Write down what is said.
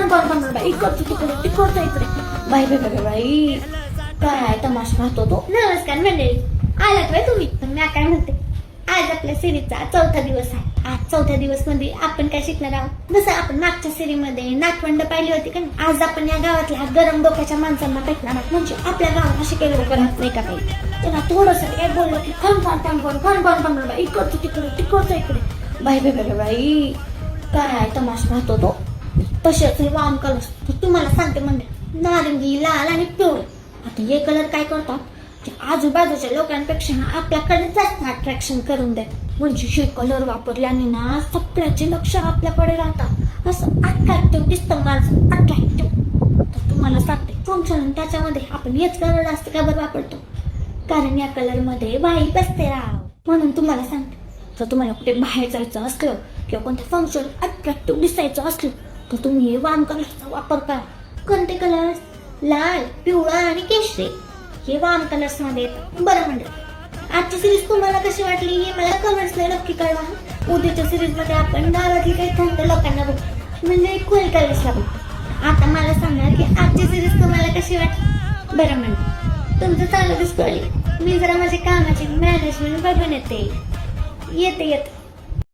कोण कोण कोण बाई इकडचं तिकडे तिकडचं इकडे बाई बाई बाई बाई काय तमाशा राहतो तो. नमस्कार मंडळी, आलात बाई तुम्ही. पण मी काय म्हणते, आज आपल्या सिरीजचा चौथा दिवस आहे. आज चौथ्या दिवस मध्ये आपण काय शिकणार आहोत. जसं आपण मागच्या सिरीमध्ये नाथवंड पाहिली होती का, आज आपण या गावातल्या गरम डोक्याच्या माणसांना भेटणार आहोत. म्हणजे आपल्या गावात असे काही लोक राहत नाही का काही. त्यांना थोडस काय बोललं की खण बाई इकडचं तिकडे तिकडचं इकडे बाई बाई बाई बाई काय तमाशा राहतो तो. तसेच हे वाम कलर तुम्हाला सांगते म्हणजे नारंगी, लाल आणि पिवळे. आता हे कलर काय करतात की आजूबाजूच्या लोकांपेक्षा आपल्याकडे जास्त अट्रॅक्शन करून देतात. म्हणजे हे कलर वापरल्याने ना सगळ्याचे लक्ष आपल्याकडे राहतात. असं अट्रॅक्टिव्ह दिसतं माझं, अट्रॅक्टिव्ह. तर तुम्हाला सांगते फंक्शन त्याच्यामध्ये आपण हेच कलर जास्त का बरं वापरतो, कारण या कलर मध्ये वाईब असते राव. म्हणून तुम्हाला सांगते, जर तुम्हाला कुठे बाहेर जायचं असलं किंवा कोणतं फंक्शन अट्रॅक्टिव्ह दिसायचं असलं तर तुम्ही हे वाम कलरचा वापर करा. कोणते कलर? लाल, पिवळा आणि केशरी हे वाम कलर्स मध्ये येतात. बरं म्हणजे आजची सिरीज तुम्हाला कशी वाटली हे मला कमेंट्सला नक्की कळवा. उद्याच्या सिरीज मध्ये आपण गावातली काही थंड लोकांना बघू, म्हणजे कुल कलर्सला बघू. आता मला सांगा की आजची सिरीज तुम्हाला कशी वाटली. बरं म्हणजे तुमचं चांगलं दिसतोय. मी जरा माझ्या कामाची मॅनेजमेंट बघून येते.